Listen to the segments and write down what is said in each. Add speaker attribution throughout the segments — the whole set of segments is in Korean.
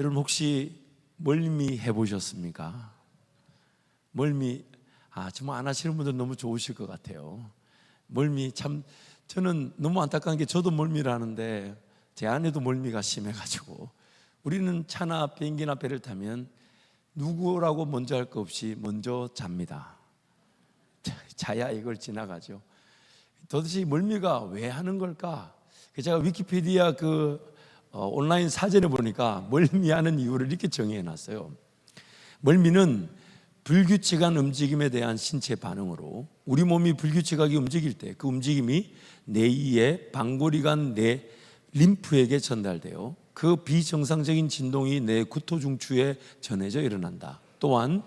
Speaker 1: 여러분 혹시 멀미 해보셨습니까? 멀미 정말 안 하시는 분들 너무 좋으실 것 같아요. 멀미 참 저는 너무 안타까운 게 저도 멀미를 하는데 제 아내도 멀미가 심해가지고 우리는 차나 비행기나 배를 타면 누구라고 먼저 할 거 없이 먼저 잡니다. 자야 이걸 지나가죠. 도대체 멀미가 왜 하는 걸까? 제가 위키피디아 온라인 사전에 보니까 멀미하는 이유를 이렇게 정의해놨어요. 멀미는 불규칙한 움직임에 대한 신체 반응으로 우리 몸이 불규칙하게 움직일 때 그 움직임이 뇌의 방골이관 뇌 림프에게 전달되어 그 비정상적인 진동이 뇌 구토중추에 전해져 일어난다. 또한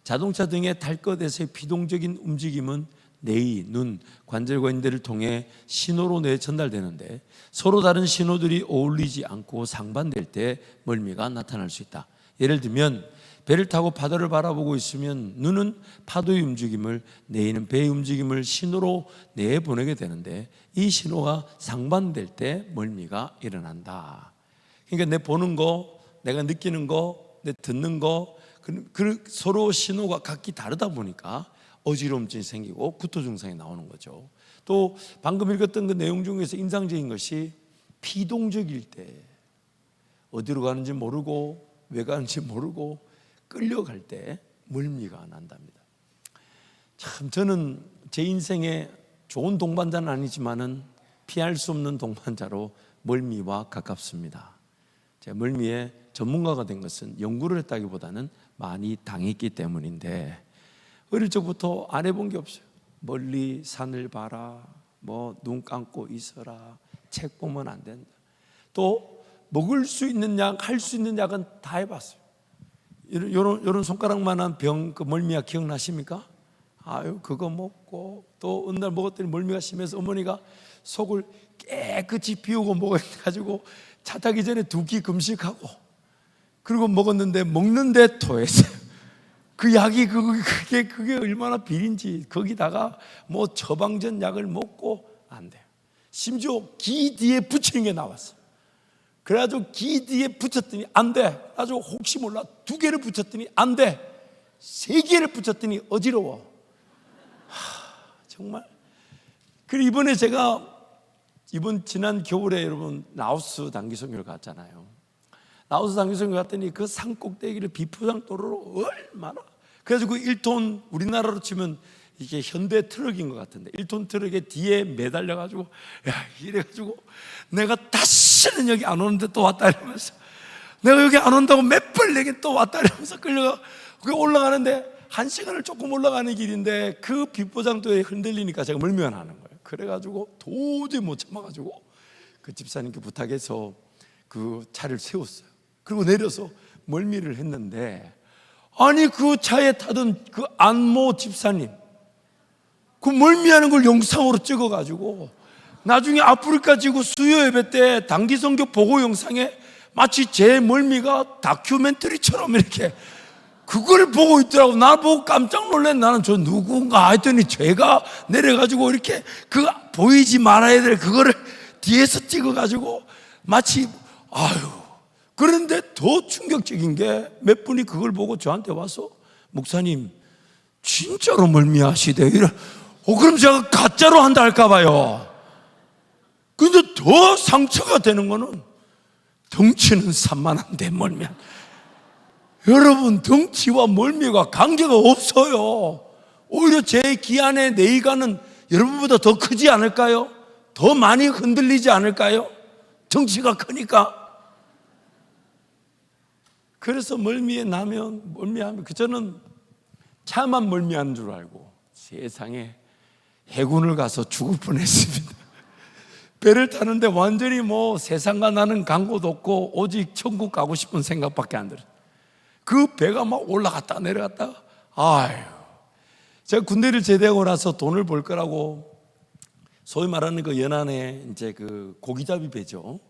Speaker 1: 자동차 등의 탈 것에서의 비동적인 움직임은 뇌의 눈, 관절과 인대를 통해 신호로 뇌에 전달되는데 서로 다른 신호들이 어울리지 않고 상반될 때 멀미가 나타날 수 있다. 예를 들면 배를 타고 바다를 바라보고 있으면 눈은 파도의 움직임을, 뇌는 배의 움직임을 신호로 뇌에 보내게 되는데 이 신호가 상반될 때 멀미가 일어난다. 그러니까 내 보는 거, 내가 느끼는 거, 내 듣는 거 서로 신호가 각기 다르다 보니까 어지러움증이 생기고 구토 증상이 나오는 거죠. 또 방금 읽었던 그 내용 중에서 인상적인 것이 피동적일 때 어디로 가는지 모르고 왜 가는지 모르고 끌려갈 때 멀미가 난답니다. 참 저는 제 인생에 좋은 동반자는 아니지만은 피할 수 없는 동반자로 멀미와 가깝습니다. 제가 멀미의 전문가가 된 것은 연구를 했다기보다는 많이 당했기 때문인데 어릴 적부터 안 해본 게 없어요. 멀리 산을 봐라, 눈 감고 있어라, 책 보면 안 된다. 또 먹을 수 있는 약, 할 수 있는 약은 다 해봤어요. 이런 손가락만한 병, 그 멀미약 기억나십니까? 그거 먹고 또 어느 날 먹었더니 멀미가 심해서 어머니가 속을 깨끗이 비우고 먹어가지고 차 타기 전에 2끼 금식하고 그리고 먹었는데 먹는데 토했어요. 그 약이 그게 얼마나 비린지. 거기다가 처방전 약을 먹고 안 돼요. 심지어 기 뒤에 붙이는 게 나왔어. 그래가지고 기 뒤에 붙였더니 안 돼. 아주 혹시 몰라 2개를 붙였더니 안 돼. 3개를 붙였더니 어지러워. 정말. 그리고 이번에 제가 지난 겨울에 여러분 라오스 단기선교를 갔잖아요. 라오스 단기선교 갔더니 그 산 꼭대기를 비포장도로로 얼마나. 그래가지고 1톤 우리나라로 치면 이게 현대 트럭인 것 같은데 1톤 트럭에 뒤에 매달려가지고 이래가지고 내가 다시는 여기 안 오는데 또 왔다 이러면서 내가 여기 안 온다고 몇 번 내게 또 왔다 이러면서 끌려가 올라가는데 1시간을 조금 올라가는 길인데 그 비포장도에 흔들리니까 제가 멀미가 나는 거예요. 그래가지고 도저히 못 참아가지고 그 집사님께 부탁해서 그 차를 세웠어요. 그리고 내려서 멀미를 했는데 아니 그 차에 타던 그 안모 집사님 그 멀미하는 걸 영상으로 찍어가지고 나중에 아프리카 지구 수요 예배 때 단기선교 보고 영상에 마치 제 멀미가 다큐멘터리처럼 이렇게 그걸 보고 있더라고. 나 보고 깜짝 놀랐네. 나는 저 누군가 했더니 제가 내려가지고 이렇게 그 보이지 말아야 될 그거를 뒤에서 찍어가지고 마치 그런데 더 충격적인 게 몇 분이 그걸 보고 저한테 와서 목사님 진짜로 멀미하시대. 그럼 제가 가짜로 한다 할까 봐요. 근데 더 상처가 되는 거는 덩치는 산만한데 멀미한. 여러분 덩치와 멀미가 관계가 없어요. 오히려 제 기안의 내의가는 여러분보다 더 크지 않을까요? 더 많이 흔들리지 않을까요? 덩치가 크니까. 그래서 멀미하면 저는 차만 멀미하는 줄 알고 세상에 해군을 가서 죽을 뻔했습니다. 배를 타는데 완전히 세상과 나는 간곳 없고 오직 천국 가고 싶은 생각밖에 안 들어요. 그 배가 막 올라갔다 내려갔다가 제가 군대를 제대하고 나서 돈을 벌 거라고 소위 말하는 그 연안에 이제 그 고기잡이 배죠.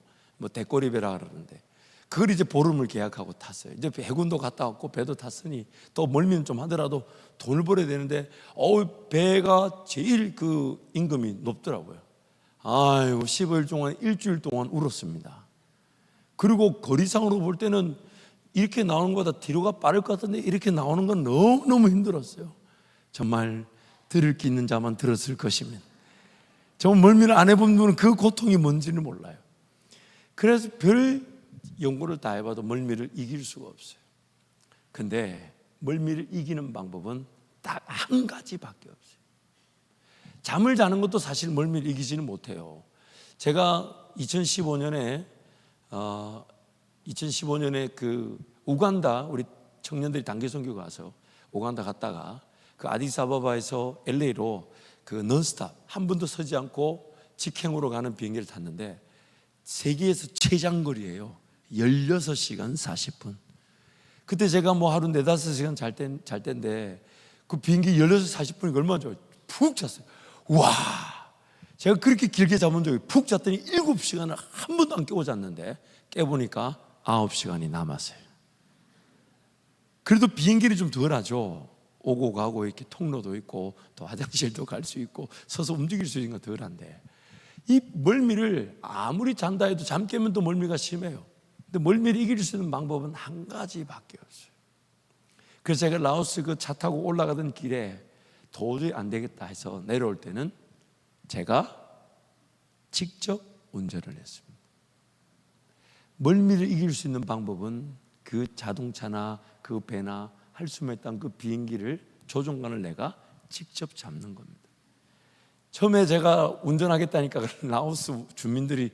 Speaker 1: 대꼬리 배라 그러는데 그걸 이제 보름을 계약하고 탔어요. 이제 해군도 갔다 왔고 배도 탔으니 또 멀미는 좀 하더라도 돈을 벌어야 되는데 배가 제일 그 임금이 높더라고요. 15일 동안 일주일 동안 울었습니다. 그리고 거리상으로 볼 때는 이렇게 나오는 것보다 뒤로가 빠를 것 같은데 이렇게 나오는 건 너무너무 힘들었어요. 정말 들을 게 있는 자만 들었을 것이면, 정말 멀미를 안 해본 분은 그 고통이 뭔지는 몰라요. 그래서 별 연구를 다 해봐도 멀미를 이길 수가 없어요. 근데 멀미를 이기는 방법은 딱 한 가지밖에 없어요. 잠을 자는 것도 사실 멀미를 이기지는 못해요. 제가 2015년에 그 우간다, 우리 청년들이 단기 선교 가서 우간다 갔다가 그 아디스아바바에서 LA로 그 논스톱 한 번도 서지 않고 직행으로 가는 비행기를 탔는데 세계에서 최장거리예요. 16시간 40분. 그때 제가 뭐 하루 4-5시간 잘 때인데 그 비행기 16시간 40분이 얼마나 좋아요. 푹 잤어요. 와, 제가 그렇게 길게 잠은 적이, 푹 잤더니 7시간을 한 번도 안 깨고 잤는데 깨보니까 9시간이 남았어요. 그래도 비행기는 좀 덜하죠. 오고 가고 이렇게 통로도 있고 또 화장실도 갈 수 있고 서서 움직일 수 있는 건 덜한데, 이 멀미를 아무리 잔다 해도 잠 깨면 또 멀미가 심해요. 근데 멀미를 이길 수 있는 방법은 한 가지밖에 없어요. 그래서 제가 라오스 그 차 타고 올라가던 길에 도저히 안 되겠다 해서 내려올 때는 제가 직접 운전을 했습니다. 멀미를 이길 수 있는 방법은 그 자동차나 그 배나 할 수만 있던 그 비행기를, 조종관을 내가 직접 잡는 겁니다. 처음에 제가 운전하겠다니까 라오스 주민들이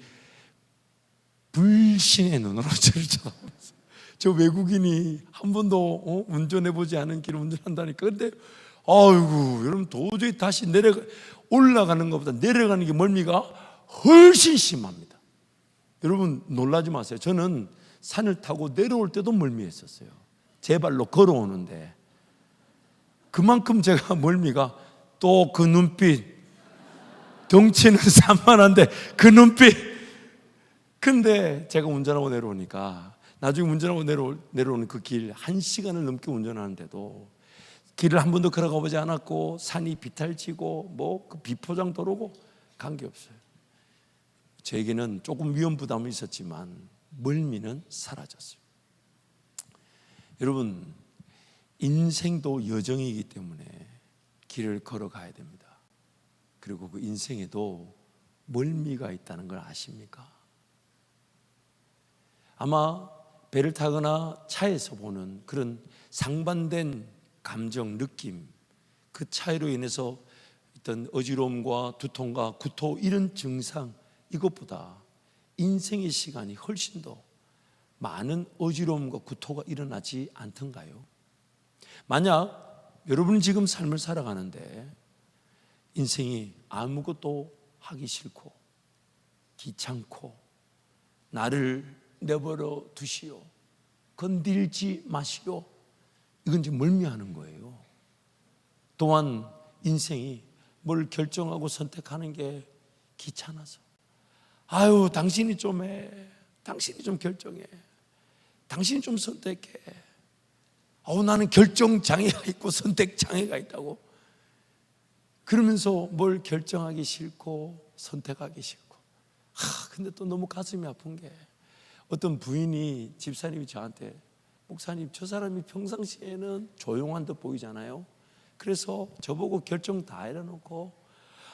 Speaker 1: 불신의 눈으로 저를 쳐다봤어요. 저 외국인이 한 번도 운전해보지 않은 길을 운전한다니까. 근데 아이고, 여러분 도저히 다시 올라가는 것보다 내려가는 게 멀미가 훨씬 심합니다. 여러분 놀라지 마세요. 저는 산을 타고 내려올 때도 멀미했었어요. 제 발로 걸어오는데 그만큼 제가 멀미가, 또 그 눈빛, 덩치는 산만한데 그 눈빛. 근데 제가 운전하고 내려오니까, 나중에 운전하고 내려오는 그 길 1시간을 넘게 운전하는데도 길을 한 번도 걸어가 보지 않았고, 산이 비탈지고 뭐 그 비포장 도로고 관계없어요. 저에게는 조금 위험 부담이 있었지만 멀미는 사라졌어요. 여러분, 인생도 여정이기 때문에 길을 걸어가야 됩니다. 그리고 그 인생에도 멀미가 있다는 걸 아십니까? 아마 배를 타거나 차에서 보는 그런 상반된 감정, 느낌, 그 차이로 인해서 어떤 어지러움과 두통과 구토, 이런 증상, 이것보다 인생의 시간이 훨씬 더 많은 어지러움과 구토가 일어나지 않던가요? 만약 여러분이 지금 삶을 살아가는데 인생이 아무것도 하기 싫고 귀찮고 나를 내버려 두시오, 건들지 마시오, 이건 지금 멀미하는 거예요. 또한 인생이 뭘 결정하고 선택하는 게 귀찮아서, 아유 당신이 좀 해, 당신이 좀 결정해, 당신이 좀 선택해, 나는 결정장애가 있고 선택장애가 있다고 그러면서 뭘 결정하기 싫고 선택하기 싫고. 근데 또 너무 가슴이 아픈 게, 어떤 부인이, 집사님이 저한테, 목사님 저 사람이 평상시에는 조용한 듯 보이잖아요. 그래서 저보고 결정 다 해놓고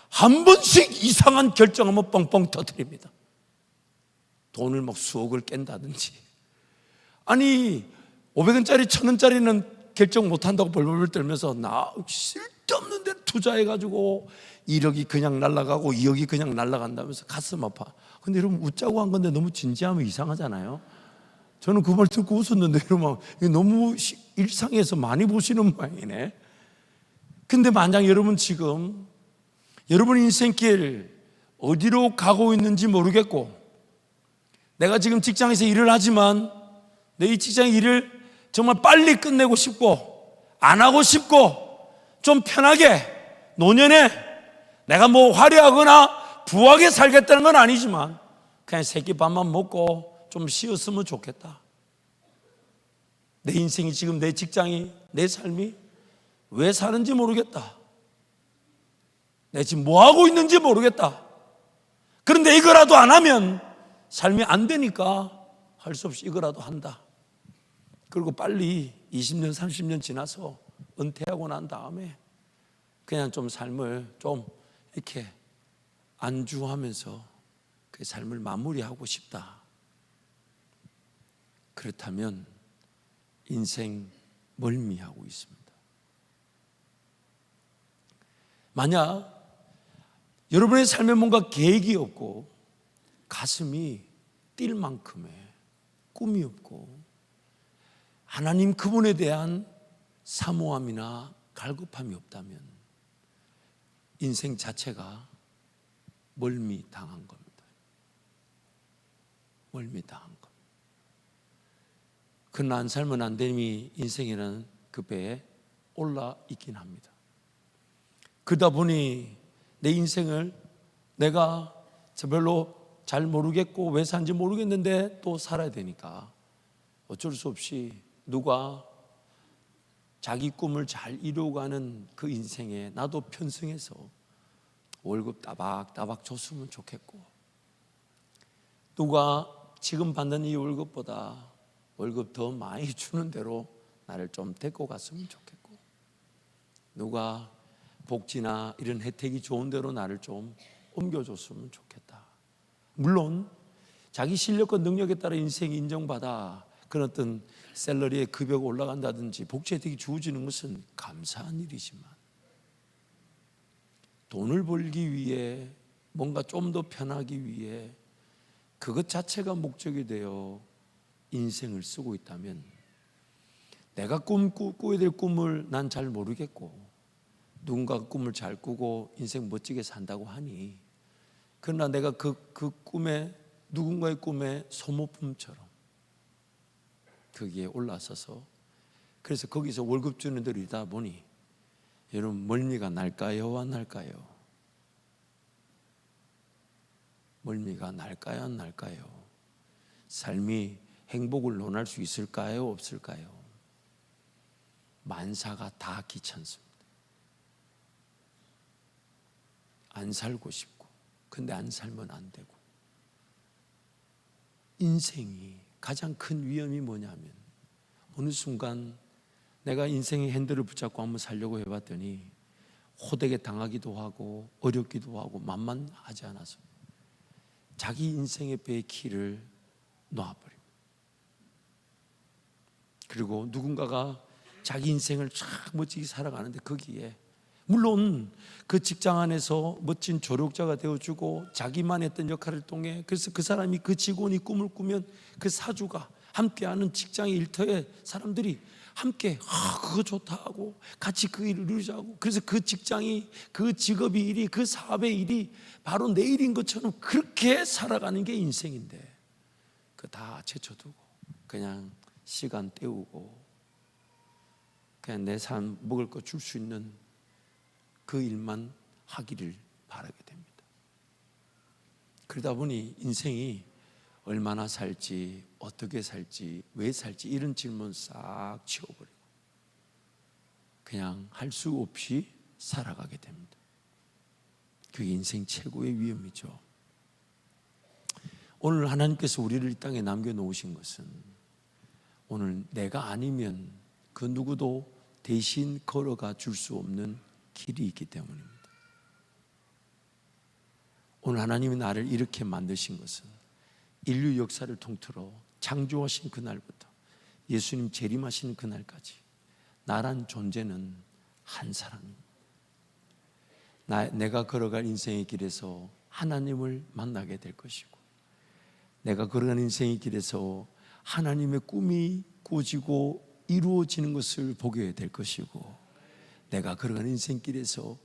Speaker 1: 한 번씩 이상한 결정하면 뻥뻥 터뜨립니다. 돈을 막 수억을 깬다든지, 아니 500원짜리 1000원짜리는 결정 못한다고 벌벌 떨면서 나 쓸데없는 데 투자해가지고 1억이 그냥 날아가고 2억이 그냥 날아간다면서 가슴 아파. 근데 여러분, 웃자고 한 건데 너무 진지하면 이상하잖아요. 저는 그 말 듣고 웃었는데 여러분, 너무 일상에서 많이 보시는 모양이네. 근데 만약 여러분 지금 여러분 인생길 어디로 가고 있는지 모르겠고, 내가 지금 직장에서 일을 하지만 내 이 직장 일을 정말 빨리 끝내고 싶고, 안 하고 싶고, 좀 편하게 노년에 내가 뭐 화려하거나 부하게 살겠다는 건 아니지만 그냥 새끼밥만 먹고 좀 쉬었으면 좋겠다. 내 인생이 지금, 내 직장이, 내 삶이 왜 사는지 모르겠다. 내가 지금 뭐 하고 있는지 모르겠다. 그런데 이거라도 안 하면 삶이 안 되니까 할 수 없이 이거라도 한다. 그리고 빨리 20년 30년 지나서 은퇴하고 난 다음에 그냥 좀 삶을 좀 이렇게 안주하면서 그 삶을 마무리하고 싶다. 그렇다면 인생 멀미하고 있습니다. 만약 여러분의 삶에 뭔가 계획이 없고 가슴이 뛸 만큼의 꿈이 없고 하나님 그분에 대한 사모함이나 갈급함이 없다면 인생 자체가 멀미당한 겁니다. 멀미당한 겁니다. 그러나 안 살면 안 되니 인생이라는 그 배에 올라 있긴 합니다. 그러다 보니 내 인생을 내가 별로 잘 모르겠고 왜 사는지 모르겠는데 또 살아야 되니까 어쩔 수 없이 누가 자기 꿈을 잘 이루어가는 그 인생에 나도 편승해서 월급 따박따박 줬으면 좋겠고, 누가 지금 받는 이 월급보다 월급 더 많이 주는 대로 나를 좀 데리고 갔으면 좋겠고, 누가 복지나 이런 혜택이 좋은 대로 나를 좀 옮겨줬으면 좋겠다. 물론 자기 실력과 능력에 따라 인생이 인정받아 그런 어떤 샐러리의 급여가 올라간다든지 복지 혜택이 주어지는 것은 감사한 일이지만 돈을 벌기 위해 뭔가 좀 더 편하기 위해 그것 자체가 목적이 되어 인생을 쓰고 있다면 내가 꾸어야 될 꿈을 난 잘 모르겠고 누군가가 꿈을 잘 꾸고 인생 멋지게 산다고 하니, 그러나 내가 그 꿈에 누군가의 꿈에 소모품처럼 거기에 올라서서 그래서 거기서 월급 주는 대로 일다 보니 여러분 멀미가 날까요 안 날까요? 멀미가 날까요 안 날까요? 삶이 행복을 논할 수 있을까요 없을까요? 만사가 다 귀찮습니다. 안 살고 싶고 근데 안 살면 안 되고, 인생이 가장 큰 위험이 뭐냐면 어느 순간 내가 인생의 핸들을 붙잡고 한번 살려고 해봤더니 호되게 당하기도 하고 어렵기도 하고 만만하지 않아서 자기 인생의 배의 키를 놓아버립니다. 그리고 누군가가 자기 인생을 쫙 멋지게 살아가는데 거기에 물론 그 직장 안에서 멋진 조력자가 되어주고 자기만 했던 역할을 통해 그래서 그 사람이 그 직원이 꿈을 꾸면 그 사주가 함께하는 직장의 일터에 사람들이 함께 그거 좋다 하고 같이 그 일을 이루자고, 그래서 그 직장이 그 직업의 일이 그 사업의 일이 바로 내 일인 것처럼 그렇게 살아가는 게 인생인데 그거 다 제쳐두고 그냥 시간 때우고 그냥 내 삶 먹을 거 줄 수 있는 그 일만 하기를 바라게 됩니다. 그러다 보니 인생이 얼마나 살지, 어떻게 살지, 왜 살지 이런 질문 싹 치워버리고 그냥 할 수 없이 살아가게 됩니다. 그게 인생 최고의 위험이죠. 오늘 하나님께서 우리를 이 땅에 남겨놓으신 것은 오늘 내가 아니면 그 누구도 대신 걸어가 줄 수 없는 길이 있기 때문입니다. 오늘 하나님이 나를 이렇게 만드신 것은 인류 역사를 통틀어 창조하신 그날부터 예수님 재림하시는 그날까지 나란 존재는 한 사람입니다. 내가 걸어갈 인생의 길에서 하나님을 만나게 될 것이고, 내가 걸어가는 인생의 길에서 하나님의 꿈이 꾸어지고 이루어지는 것을 보게 될 것이고, 내가 걸어가는 인생길에서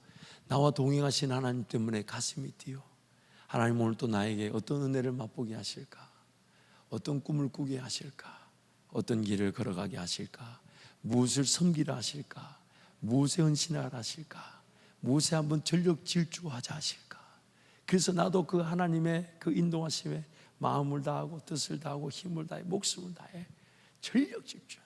Speaker 1: 나와 동행하신 하나님 때문에 가슴이 뛰어 하나님 오늘 또 나에게 어떤 은혜를 맛보게 하실까, 어떤 꿈을 꾸게 하실까, 어떤 길을 걸어가게 하실까, 무엇을 섬기라 하실까, 무엇에 헌신하라 하실까, 무엇에 한번 전력 질주하자 하실까. 그래서 나도 그 하나님의 그 인도하심에 마음을 다하고 뜻을 다하고 힘을 다해 목숨을 다해 전력 질주.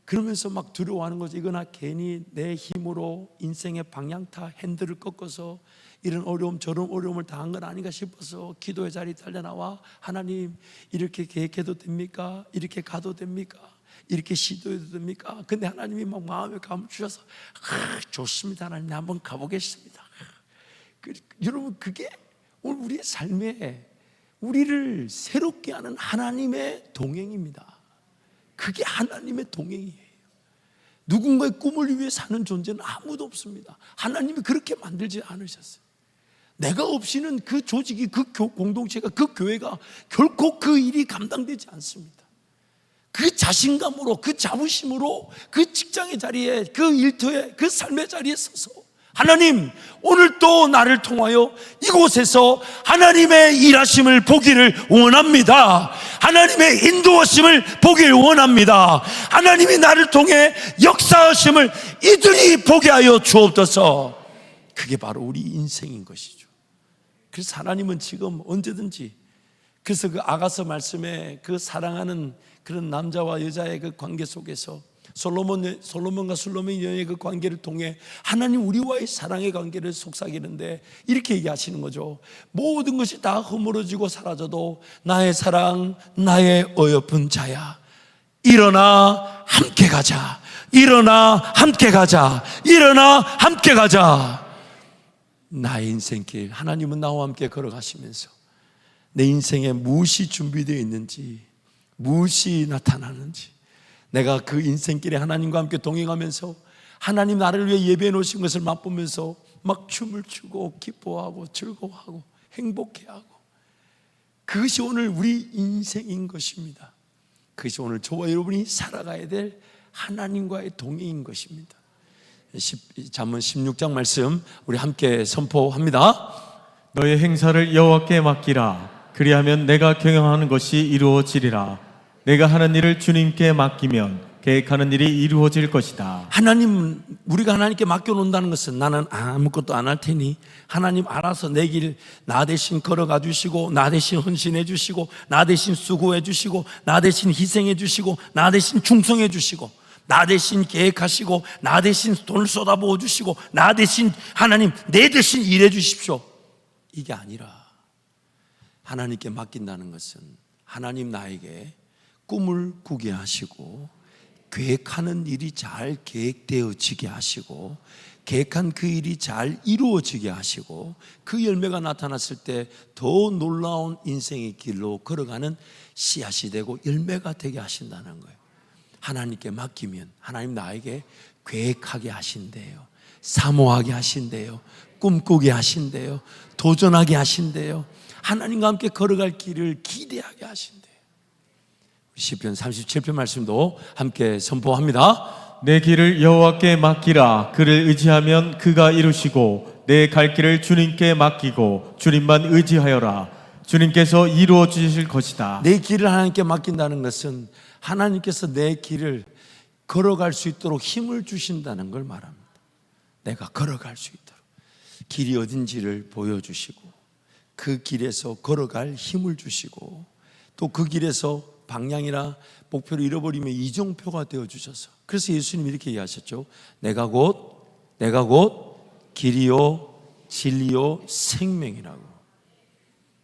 Speaker 1: 그러면서 막 두려워하는 거죠. 이거나 괜히 내 힘으로 인생의 방향타 핸들을 꺾어서 이런 어려움 저런 어려움을 당한 건 아닌가 싶어서 기도의 자리에 달려나와 하나님 이렇게 계획해도 됩니까? 이렇게 가도 됩니까? 이렇게 시도해도 됩니까? 근데 하나님이 막 마음에 감을 주셔서 좋습니다 하나님, 한번 가보겠습니다. 여러분, 그게 오늘 우리의 삶에 우리를 새롭게 하는 하나님의 동행입니다. 그게 하나님의 동행이에요. 누군가의 꿈을 위해 사는 존재는 아무도 없습니다. 하나님이 그렇게 만들지 않으셨어요. 내가 없이는 그 조직이, 그 공동체가, 그 교회가 결코 그 일이 감당되지 않습니다. 그 자신감으로, 그 자부심으로 그 직장의 자리에, 그 일터에, 그 삶의 자리에 서서 하나님, 오늘 또 나를 통하여 이곳에서 하나님의 일하심을 보기를 원합니다. 하나님의 인도하심을 보기를 원합니다. 하나님이 나를 통해 역사하심을 이들이 보게 하여 주옵소서. 그게 바로 우리 인생인 것이죠. 그래서 하나님은 지금 언제든지, 그래서 그 아가서 말씀에 그 사랑하는 그런 남자와 여자의 그 관계 속에서 솔로몬과 술로몬 여인의 그 관계를 통해 하나님 우리와의 사랑의 관계를 속삭이는데 이렇게 얘기하시는 거죠. 모든 것이 다 허물어지고 사라져도 나의 사랑, 나의 어여쁜 자야, 일어나 함께 가자. 일어나 함께 가자. 일어나 함께 가자. 나의 인생길, 하나님은 나와 함께 걸어가시면서 내 인생에 무엇이 준비되어 있는지, 무엇이 나타나는지, 내가 그 인생길에 하나님과 함께 동행하면서 하나님 나를 위해 예배해 놓으신 것을 맛보면서 막 춤을 추고 기뻐하고 즐거워하고 행복해하고, 그것이 오늘 우리 인생인 것입니다. 그것이 오늘 저와 여러분이 살아가야 될 하나님과의 동행인 것입니다. 잠언 16장 말씀 우리 함께 선포합니다.
Speaker 2: 너의 행사를 여호와께 맡기라. 그리하면 내가 경영하는 것이 이루어지리라. 내가 하는 일을 주님께 맡기면 계획하는 일이 이루어질 것이다.
Speaker 1: 하나님, 우리가 하나님께 맡겨놓는다는 것은 나는 아무것도 안 할 테니 하나님 알아서 내 길 나 대신 걸어가 주시고, 나 대신 헌신해 주시고, 나 대신 수고해 주시고, 나 대신 희생해 주시고, 나 대신 충성해 주시고, 나 대신 계획하시고, 나 대신 돈을 쏟아부어 주시고, 나 대신 하나님 내 대신 일해 주십시오. 이게 아니라 하나님께 맡긴다는 것은 하나님 나에게 꿈을 꾸게 하시고, 계획하는 일이 잘 계획되어지게 하시고, 계획한 그 일이 잘 이루어지게 하시고, 그 열매가 나타났을 때 더 놀라운 인생의 길로 걸어가는 씨앗이 되고 열매가 되게 하신다는 거예요. 하나님께 맡기면 하나님 나에게 계획하게 하신대요, 사모하게 하신대요, 꿈꾸게 하신대요, 도전하게 하신대요, 하나님과 함께 걸어갈 길을 기대하게 하신대요. 시편 37편 말씀도 함께 선포합니다.
Speaker 2: 내 길을 여호와께 맡기라. 그를 의지하면 그가 이루시고, 내 갈 길을 주님께 맡기고 주님만 의지하여라. 주님께서 이루어 주실 것이다.
Speaker 1: 내 길을 하나님께 맡긴다는 것은 하나님께서 내 길을 걸어갈 수 있도록 힘을 주신다는 걸 말합니다. 내가 걸어갈 수 있도록 길이 어딘지를 보여주시고, 그 길에서 걸어갈 힘을 주시고, 또 그 길에서 방향이나 목표를 잃어버리면 이정표가 되어주셔서, 그래서 예수님이 이렇게 얘기하셨죠. 내가 곧 길이요 진리요 생명이라고.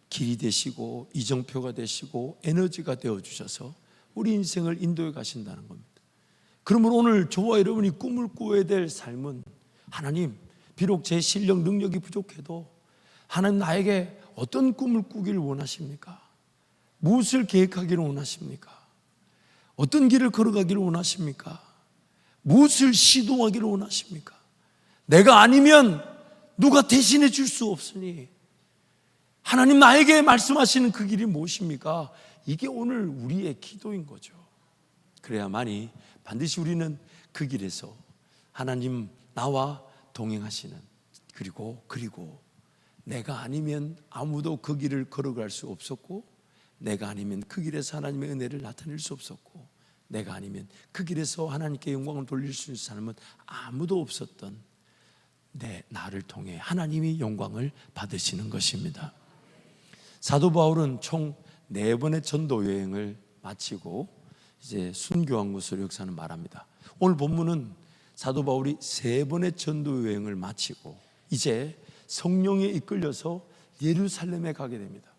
Speaker 1: 길이 되시고 이정표가 되시고 에너지가 되어주셔서 우리 인생을 인도해 가신다는 겁니다. 그러므로 오늘 저와 여러분이 꿈을 꾸어야 될 삶은, 하나님 비록 제 실력 능력이 부족해도 하나님 나에게 어떤 꿈을 꾸기를 원하십니까? 무엇을 계획하기를 원하십니까? 어떤 길을 걸어가기를 원하십니까? 무엇을 시도하기를 원하십니까? 내가 아니면 누가 대신해 줄 수 없으니 하나님 나에게 말씀하시는 그 길이 무엇입니까? 이게 오늘 우리의 기도인 거죠. 그래야만이 반드시 우리는 그 길에서 하나님 나와 동행하시는, 그리고 내가 아니면 아무도 그 길을 걸어갈 수 없었고, 내가 아니면 그 길에서 하나님의 은혜를 나타낼 수 없었고, 내가 아니면 그 길에서 하나님께 영광을 돌릴 수 있는 사람은 아무도 없었던 나를 통해 하나님이 영광을 받으시는 것입니다. 사도 바울은 총 4번의 전도 여행을 마치고 이제 순교한 것으로 역사는 말합니다. 오늘 본문은 사도 바울이 3번의 전도 여행을 마치고 이제 성령에 이끌려서 예루살렘에 가게 됩니다.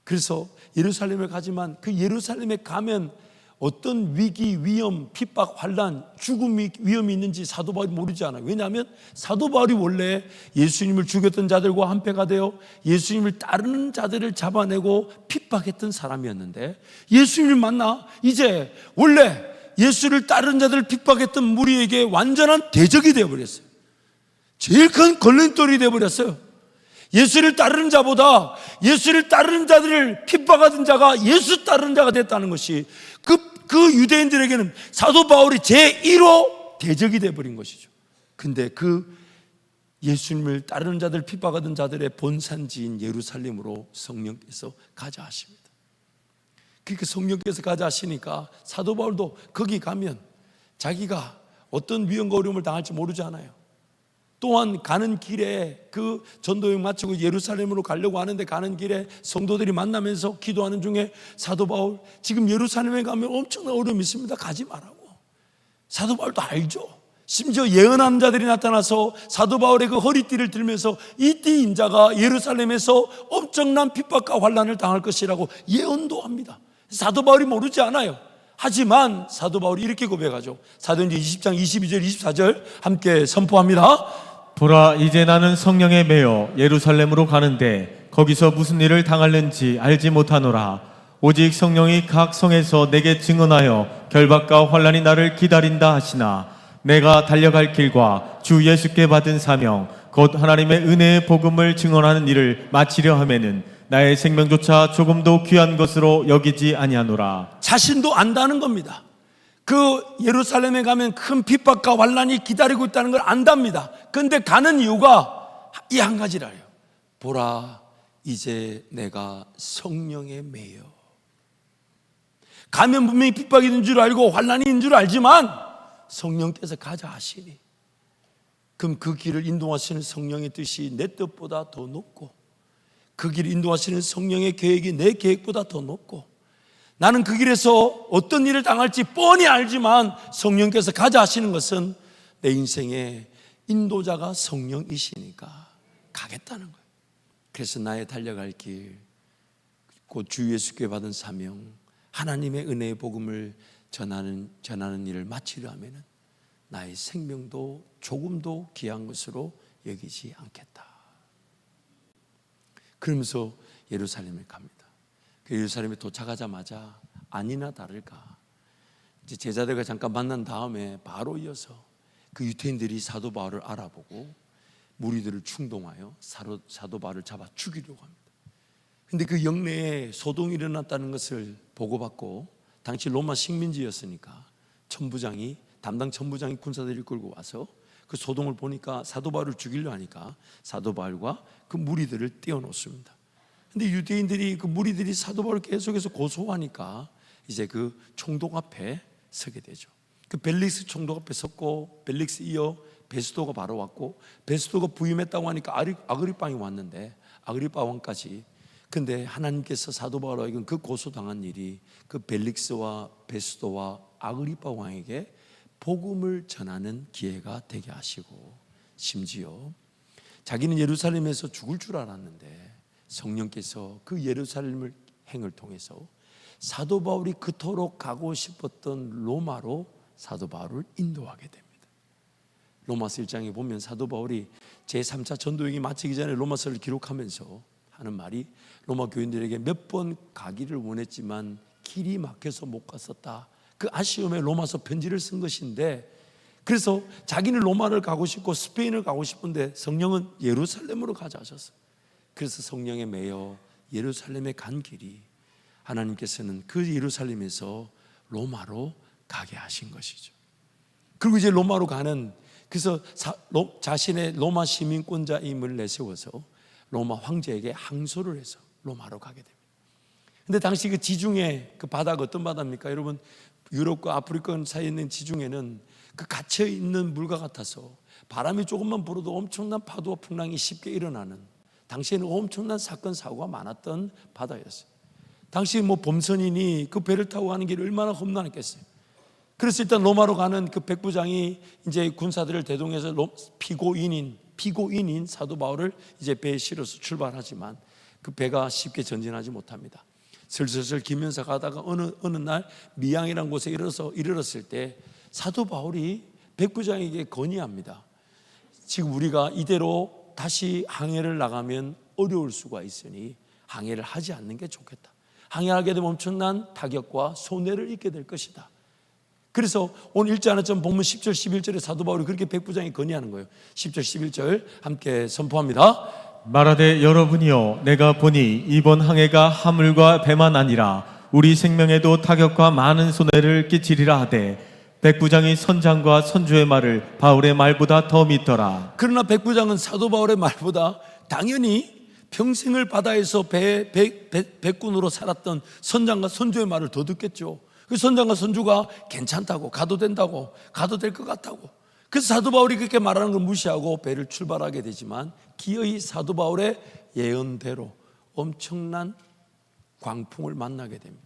Speaker 1: 그래서 예루살렘에 가지만 그 예루살렘에 가면 어떤 위기, 위험, 핍박, 환난, 죽음이 위험이 있는지 사도 바울이 모르지 않아요. 왜냐하면 사도 바울이 원래 예수님을 죽였던 자들과 한패가 되어 예수님을 따르는 자들을 잡아내고 핍박했던 사람이었는데, 예수님을 만나 이제 원래 예수를 따르는 자들을 핍박했던 무리에게 완전한 대적이 되어버렸어요. 제일 큰 걸림돌이 되어버렸어요. 예수를 따르는 자보다 예수를 따르는 자들을 핍박하던 자가 예수 따르는 자가 됐다는 것이 그 유대인들에게는 사도 바울이 제1호 대적이 되어버린 것이죠. 근데 그 예수님을 따르는 자들, 핍박하던 자들의 본산지인 예루살렘으로 성령께서 가자 하십니다. 그러니까 성령께서 가자 하시니까 사도 바울도 거기 가면 자기가 어떤 위험과 어려움을 당할지 모르잖아요. 또한 가는 길에 그 전도여행 마치고 예루살렘으로 가려고 하는데 가는 길에 성도들이 만나면서 기도하는 중에 사도 바울, 지금 예루살렘에 가면 엄청난 어려움이 있습니다. 가지 말라고. 사도 바울도 알죠. 심지어 예언하는 자들이 나타나서 사도 바울의 그 허리띠를 들면서 이 띠 인자가 예루살렘에서 엄청난 핍박과 환난을 당할 것이라고 예언도 합니다. 사도 바울이 모르지 않아요. 하지만 사도 바울이 이렇게 고백하죠. 사도행전 20장 22절 24절 함께 선포합니다.
Speaker 2: 보라, 이제 나는 성령에 매여 예루살렘으로 가는데 거기서 무슨 일을 당할는지 알지 못하노라. 오직 성령이 각 성에서 내게 증언하여 결박과 환난이 나를 기다린다 하시나, 내가 달려갈 길과 주 예수께 받은 사명 곧 하나님의 은혜의 복음을 증언하는 일을 마치려 하면은 나의 생명조차 조금도 귀한 것으로 여기지 아니하노라.
Speaker 1: 자신도 안다는 겁니다. 그 예루살렘에 가면 큰 핍박과 환난이 기다리고 있다는 걸 안답니다. 그런데 가는 이유가 이 한 가지라요. 보라, 이제 내가 성령에 매여. 가면 분명히 핍박이 있는 줄 알고 환난이 있는 줄 알지만 성령께서 가자 하시니, 그럼 그 길을 인도하시는 성령의 뜻이 내 뜻보다 더 높고, 그 길을 인도하시는 성령의 계획이 내 계획보다 더 높고, 나는 그 길에서 어떤 일을 당할지 뻔히 알지만 성령께서 가자 하시는 것은 내 인생의 인도자가 성령이시니까 가겠다는 거예요. 그래서 나의 달려갈 길, 곧 주 예수께 받은 사명, 하나님의 은혜의 복음을 전하는 일을 마치려 하면은 나의 생명도 조금도 귀한 것으로 여기지 않겠다. 그러면서 예루살렘에 갑니다. 그 예루살렘에 도착하자마자 아니나 다를까 이제 제자들과 잠깐 만난 다음에 바로 이어서 그 유태인들이 사도 바울을 알아보고 무리들을 충동하여 사도 바울을 잡아 죽이려고 합니다. 근데 그 영내에 소동이 일어났다는 것을 보고받고, 당시 로마 식민지였으니까 담당 천부장이 군사들을 끌고 와서 그 소동을 보니까 사도 바울을 죽이려 하니까 사도 바울과 그 무리들을 떼어놓습니다. 근데 유대인들이 그 무리들이 사도 바울을 계속해서 고소하니까 이제 그 총독 앞에 서게 되죠. 그 벨릭스 총독 앞에 섰고, 벨릭스 이어 베스도가 바로 왔고, 베스도가 부임했다고 하니까 아그리빠이 왔는데 아그리빠 왕까지. 근데 하나님께서 사도 바울에게 그 고소당한 일이 그 벨릭스와 베스도와 아그리빠 왕에게 복음을 전하는 기회가 되게 하시고, 심지어 자기는 예루살렘에서 죽을 줄 알았는데 성령께서 그 예루살렘을 행을 통해서 사도 바울이 그토록 가고 싶었던 로마로 사도 바울을 인도하게 됩니다. 로마서 1장에 보면 사도 바울이 제3차 전도여행이 마치기 전에 로마서를 기록하면서 하는 말이, 로마 교인들에게 몇 번 가기를 원했지만 길이 막혀서 못 갔었다. 그 아쉬움에 로마서 편지를 쓴 것인데, 그래서 자기는 로마를 가고 싶고 스페인을 가고 싶은데 성령은 예루살렘으로 가자 하셨어요. 그래서 성령에 매여 예루살렘에 간 길이 하나님께서는 그 예루살렘에서 로마로 가게 하신 것이죠. 그리고 이제 로마로 가는, 그래서 자신의 로마 시민권자임을 내세워서 로마 황제에게 항소를 해서 로마로 가게 됩니다. 근데 당시 그 지중해 그 바다가 어떤 바다입니까? 여러분, 유럽과 아프리카 사이에 있는 지중해는 그 갇혀 있는 물과 같아서 바람이 조금만 불어도 엄청난 파도와 풍랑이 쉽게 일어나는, 당시에는 엄청난 사건 사고가 많았던 바다였어요. 당시 뭐 범선이니 그 배를 타고 가는 길이 얼마나 험난했겠어요. 그래서 일단 로마로 가는 그 백부장이 이제 군사들을 대동해서 피고인인 사도 바울을 이제 배에 실어서 출발하지만 그 배가 쉽게 전진하지 못합니다. 슬슬 기면서 가다가 어느 날 미양이라는 곳에 이르렀을 때 사도 바울이 백부장에게 건의합니다. 지금 우리가 이대로 다시 항해를 나가면 어려울 수가 있으니 항해를 하지 않는 게 좋겠다. 항해하게 되면 엄청난 타격과 손해를 입게 될 것이다. 그래서 오늘 읽지 않았지만 본문 10절 11절에 사도 바울이 그렇게 백부장이 건의하는 거예요. 10절 11절 함께 선포합니다.
Speaker 2: 말하되 여러분이여 내가 보니 이번 항해가 하물과 배만 아니라 우리 생명에도 타격과 많은 손해를 끼치리라 하되 백부장이 선장과 선주의 말을 바울의 말보다 더 믿더라.
Speaker 1: 그러나 백부장은 사도 바울의 말보다 당연히 평생을 바다에서 백군으로 살았던 선장과 선주의 말을 더 듣겠죠. 그 선장과 선주가 괜찮다고, 가도 된다고, 가도 될 것 같다고. 그래서 사도 바울이 그렇게 말하는 걸 무시하고 배를 출발하게 되지만 기어이 사도 바울의 예언대로 엄청난 광풍을 만나게 됩니다.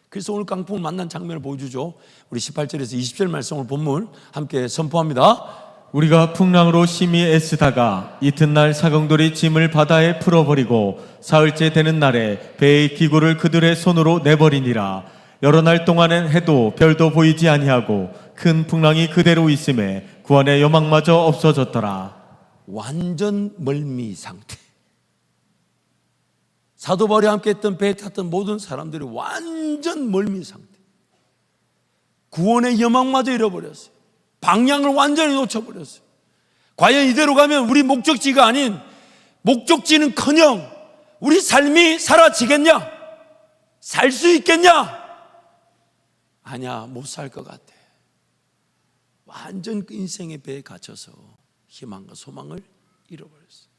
Speaker 1: 그래서 오늘 광풍을 만난 장면을 보여주죠. 우리 18절에서 20절 말씀을 본문 함께 선포합니다.
Speaker 2: 우리가 풍랑으로 심히 애쓰다가 이튿날 사경돌이 짐을 바다에 풀어버리고 사흘째 되는 날에 배의 기구를 그들의 손으로 내버리니라. 여러 날 동안은 해도 별도 보이지 아니하고 큰 풍랑이 그대로 있음에 구원의 여망마저 없어졌더라.
Speaker 1: 완전 멀미 상태. 사도 바울이 함께 했던 배에 탔던 모든 사람들이 완전 멀미 상태. 구원의 여망마저 잃어버렸어요. 방향을 완전히 놓쳐버렸어요. 과연 이대로 가면 우리 목적지가 아닌 목적지는커녕 우리 삶이 사라지겠냐? 살 수 있겠냐? 아니야, 못 살 것 같아. 완전 그 인생의 배에 갇혀서 희망과 소망을 잃어버렸어요.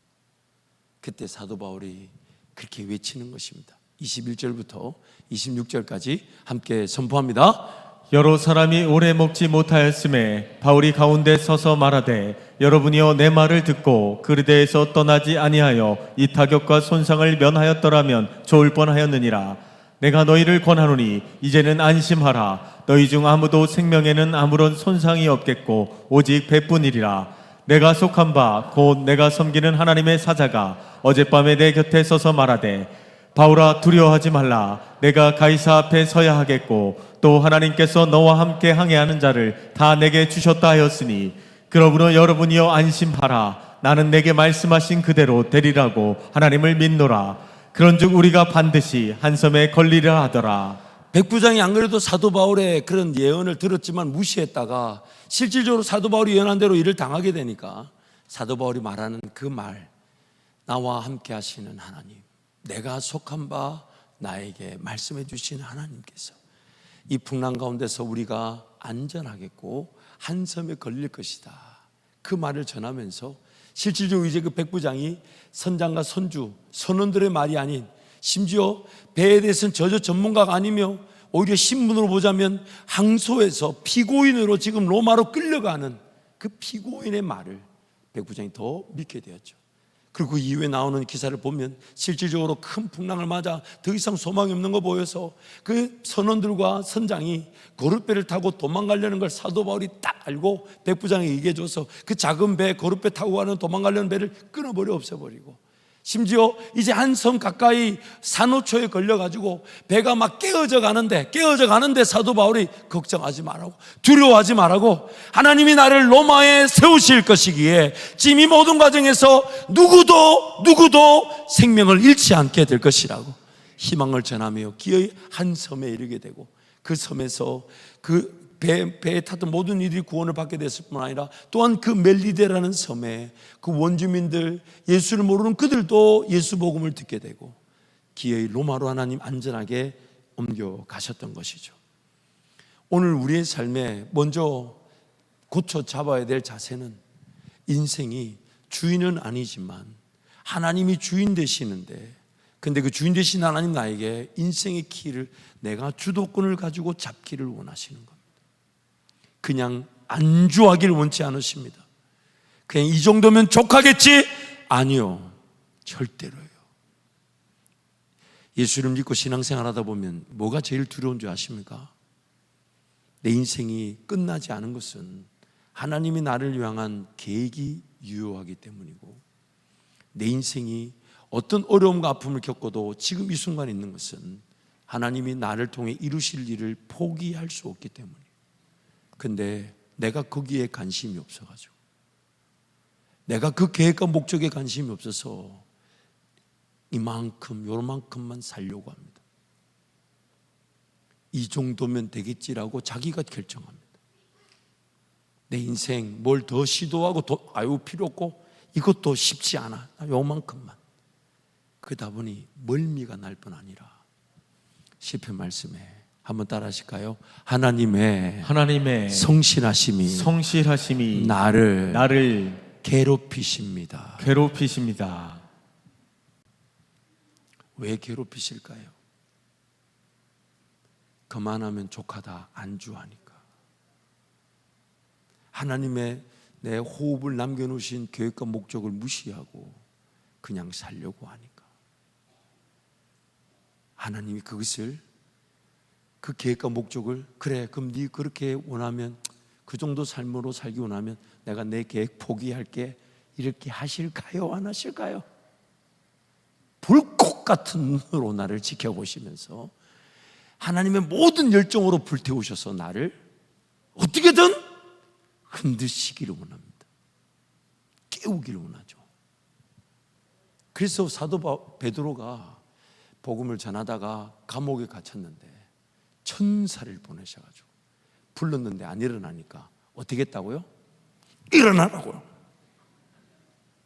Speaker 1: 그때 사도 바울이 그렇게 외치는 것입니다. 21절부터 26절까지 함께 선포합니다.
Speaker 2: 여러 사람이 오래 먹지 못하였음에 바울이 가운데 서서 말하되 여러분이여 내 말을 듣고 그리대에서 떠나지 아니하여 이 타격과 손상을 면하였더라면 좋을 뻔하였느니라. 내가 너희를 권하노니 이제는 안심하라. 너희 중 아무도 생명에는 아무런 손상이 없겠고 오직 배뿐이리라. 내가 속한 바 곧 내가 섬기는 하나님의 사자가 어젯밤에 내 곁에 서서 말하되 바울아 두려워하지 말라. 내가 가이사 앞에 서야 하겠고 또 하나님께서 너와 함께 항해하는 자를 다 내게 주셨다 하였으니 그러므로 여러분이여 안심하라. 나는 내게 말씀하신 그대로 되리라고 하나님을 믿노라. 그런즉 우리가 반드시 한 섬에 걸리라 하더라.
Speaker 1: 백부장이 안 그래도 사도 바울의 그런 예언을 들었지만 무시했다가 실질적으로 사도 바울이 예언한 대로 일을 당하게 되니까 사도 바울이 말하는 그 말, 나와 함께 하시는 하나님, 내가 속한 바 나에게 말씀해 주신 하나님께서 이 풍랑 가운데서 우리가 안전하겠고 한 섬에 걸릴 것이다, 그 말을 전하면서 실질적으로 이제 그 백부장이 선장과 선주, 선원들의 말이 아닌 심지어 배에 대해서는 전혀 전문가가 아니며 오히려 신문으로 보자면 항소에서 피고인으로 지금 로마로 끌려가는 그 피고인의 말을 백부장이 더 믿게 되었죠. 그리고 그 이후에 나오는 기사를 보면 실질적으로 큰 풍랑을 맞아 더 이상 소망이 없는 거 보여서 그 선원들과 선장이 거룻배를 타고 도망가려는 걸 사도 바울이 딱 알고 백부장에게 얘기해줘서 그 작은 배, 거룻배 타고 가는 도망가려는 배를 끊어버려 없애버리고, 심지어 이제 한 섬 가까이 산호초에 걸려가지고 배가 막 깨어져 가는데 사도 바울이 걱정하지 말라고, 두려워하지 말라고, 하나님이 나를 로마에 세우실 것이기에 지금 이 모든 과정에서 누구도 생명을 잃지 않게 될 것이라고 희망을 전하며 기어이 한 섬에 이르게 되고, 그 섬에서 그 배에 탔던 모든 이들이 구원을 받게 됐을 뿐 아니라 또한 그 멜리데라는 섬에 그 원주민들, 예수를 모르는 그들도 예수 복음을 듣게 되고 기어이 로마로 하나님 안전하게 옮겨가셨던 것이죠. 오늘 우리의 삶에 먼저 고쳐 잡아야 될 자세는 인생이 주인은 아니지만 하나님이 주인 되시는데, 근데 그 주인 되신 하나님 나에게 인생의 키를, 내가 주도권을 가지고 잡기를 원하시는 겁니다. 그냥 안주하기를 원치 않으십니다. 그냥 이 정도면 족하겠지? 아니요, 절대로요. 예수를 믿고 신앙생활 하다 보면 뭐가 제일 두려운 줄 아십니까? 내 인생이 끝나지 않은 것은 하나님이 나를 향한 계획이 유효하기 때문이고, 내 인생이 어떤 어려움과 아픔을 겪어도 지금 이 순간에 있는 것은 하나님이 나를 통해 이루실 일을 포기할 수 없기 때문이에요. 근데 내가 거기에 관심이 없어가지고, 내가 그 계획과 목적에 관심이 없어서 이만큼 요만큼만 살려고 합니다. 이 정도면 되겠지라고 자기가 결정합니다. 내 인생 뭘 더 시도하고 필요 없고 이것도 쉽지 않아, 요만큼만. 그러다 보니 멀미가 날 뿐 아니라 시편 말씀에 한번 따라 하실까요? 하나님의 성실하심이 나를 괴롭히십니다. 왜 괴롭히실까요? 그만하면 족하다 안주하니까. 하나님의 내 호흡을 남겨놓으신 계획과 목적을 무시하고 그냥 살려고 하니까. 하나님이 그것을, 그 계획과 목적을, 그래 그럼 네 그렇게 원하면, 그 정도 삶으로 살기 원하면 내가 내 계획 포기할게, 이렇게 하실까요? 안 하실까요? 불꽃 같은 눈으로 나를 지켜보시면서 하나님의 모든 열정으로 불태우셔서 나를 어떻게든 흔드시기를 원합니다. 깨우기를 원하죠. 그래서 사도 베드로가 복음을 전하다가 감옥에 갇혔는데 천사를 보내셔가지고 불렀는데 안 일어나니까 어떻게 했다고요? 일어나라고요.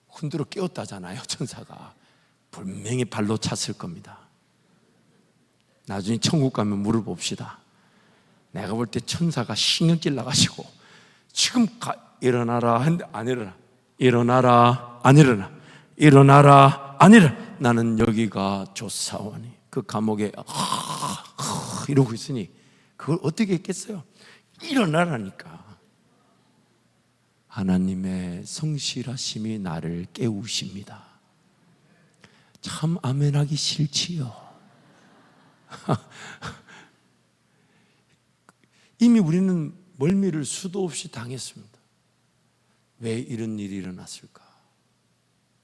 Speaker 1: 흔들어 깨웠다잖아요. 천사가 분명히 발로 찼을 겁니다. 나중에 천국 가면 물어봅시다. 내가 볼 때 천사가 신경질 나가지고 지금 일어나라 했는데 안 일어나. 일어나라 안 일어나. 일어나라 안 일어나. 나는 여기가 좋사오니, 그 감옥에 이러고 있으니 그걸 어떻게 했겠어요? 일어나라니까. 하나님의 성실하심이 나를 깨우십니다. 참 아멘하기 싫지요. 이미 우리는 멀미를 수도 없이 당했습니다. 왜 이런 일이 일어났을까?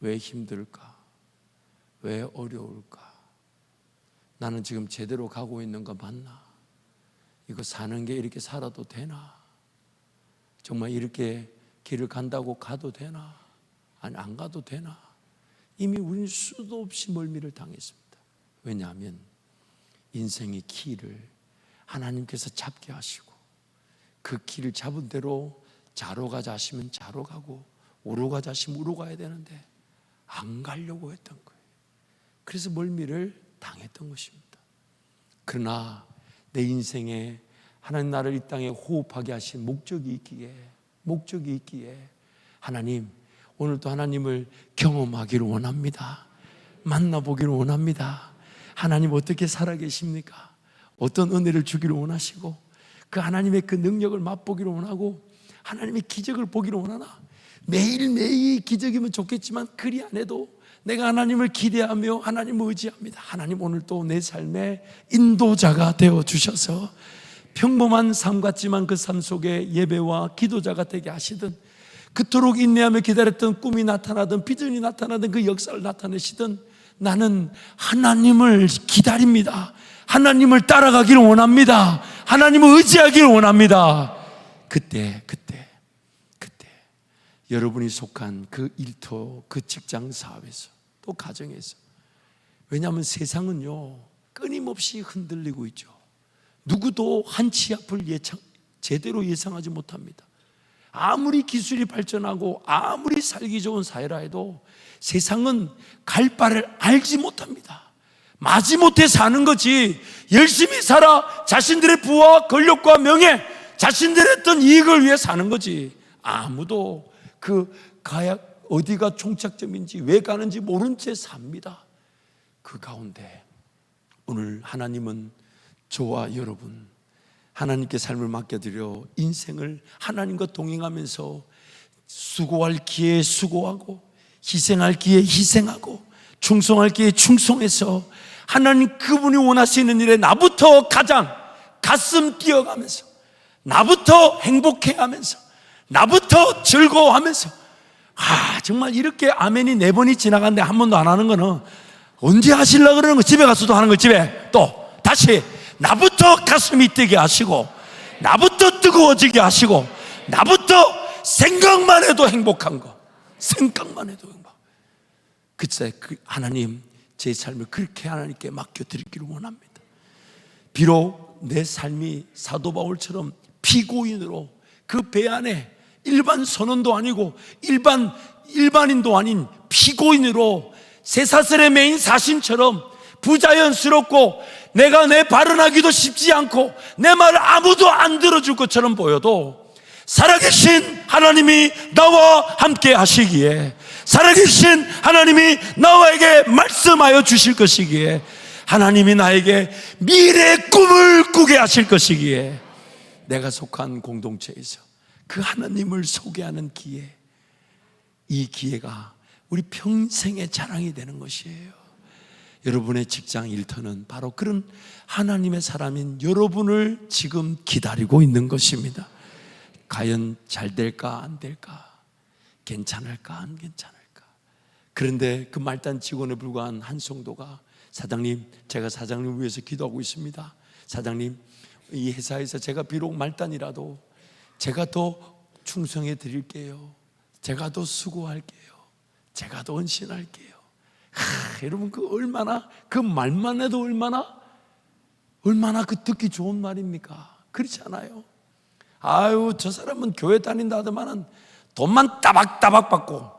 Speaker 1: 왜 힘들까? 왜 어려울까? 나는 지금 제대로 가고 있는 거 맞나? 이거 사는 게 이렇게 살아도 되나? 정말 이렇게 길을 간다고 가도 되나? 아니 안 가도 되나? 이미 우리는 수도 없이 멀미를 당했습니다. 왜냐하면 인생의 길을 하나님께서 잡게 하시고, 그 길을 잡은 대로 자로 가자 하시면 자로 가고, 우로 가자 하시면 우로 가야 되는데 안 가려고 했던 거예요. 그래서 멀미를 당했던 것입니다. 그러나 내 인생에 하나님 나를 이 땅에 호흡하게 하신 목적이 있기에 하나님, 오늘도 하나님을 경험하기를 원합니다. 만나보기를 원합니다. 하나님 어떻게 살아계십니까? 어떤 은혜를 주기를 원하시고, 그 하나님의 그 능력을 맛보기를 원하고, 하나님의 기적을 보기를 원하나? 매일매일 기적이면 좋겠지만 그리 안 해도 내가 하나님을 기대하며 하나님을 의지합니다. 하나님, 오늘도 내 삶의 인도자가 되어주셔서 평범한 삶 같지만 그 삶 속에 예배와 기도자가 되게 하시든, 그토록 인내하며 기다렸던 꿈이 나타나든 비전이 나타나든 그 역사를 나타내시든, 나는 하나님을 기다립니다. 하나님을 따라가기를 원합니다. 하나님을 의지하기를 원합니다. 그때 여러분이 속한 그 일터, 그 직장 사업에서, 또 가정에서, 왜냐하면 세상은요 끊임없이 흔들리고 있죠. 누구도 한 치 앞을 제대로 예상하지 못합니다. 아무리 기술이 발전하고 아무리 살기 좋은 사회라 해도 세상은 갈 바를 알지 못합니다. 마지못해 사는 거지, 열심히 살아 자신들의 부와 권력과 명예, 자신들의 어떤 이익을 위해 사는 거지, 아무도 그 어디가 종착점인지 왜 가는지 모른 채 삽니다. 그 가운데 오늘 하나님은 저와 여러분, 하나님께 삶을 맡겨드려 인생을 하나님과 동행하면서 수고할 기회에 수고하고, 희생할 기회에 희생하고, 충성할 기회에 충성해서 하나님 그분이 원하시는 일에 나부터 가장 가슴 뛰어가면서, 나부터 행복해하면서, 나부터 즐거워하면서, 정말 이렇게 아멘이 4번이 지나갔는데 한 번도 안 하는 거는 언제 하시려고 그러는 거? 집에 가서도 하는 거. 집에 또 다시 나부터 가슴이 뛰게 하시고, 나부터 뜨거워지게 하시고, 나부터 생각만 해도 행복한 거, 생각만 해도 행복. 그때 하나님, 제 삶을 그렇게 하나님께 맡겨드리기를 원합니다. 비록 내 삶이 사도 바울처럼 피고인으로 그 배 안에 일반 선원도 아니고 일반인도 아닌 피고인으로 쇠사슬에 매인 사신처럼 부자연스럽고 내가 내 발언하기도 쉽지 않고 내 말을 아무도 안 들어줄 것처럼 보여도 살아계신 하나님이 나와 함께 하시기에, 살아계신 하나님이 나에게 말씀하여 주실 것이기에, 하나님이 나에게 미래의 꿈을 꾸게 하실 것이기에, 내가 속한 공동체에서 그 하나님을 소개하는 기회, 이 기회가 우리 평생의 자랑이 되는 것이에요. 여러분의 직장 일터는 바로 그런 하나님의 사람인 여러분을 지금 기다리고 있는 것입니다. 과연 잘 될까 안 될까, 괜찮을까 안 괜찮을까. 그런데 그 말단 직원에 불과한 한 성도가, 사장님, 제가 사장님을 위해서 기도하고 있습니다. 사장님, 이 회사에서 제가 비록 말단이라도 제가 더 충성해 드릴게요. 제가 더 수고할게요. 제가 더 헌신할게요. 여러분, 그 얼마나, 그 말만 해도 얼마나 그 듣기 좋은 말입니까? 그렇지 않아요? 저 사람은 교회 다닌다 하더만은 돈만 따박따박 받고,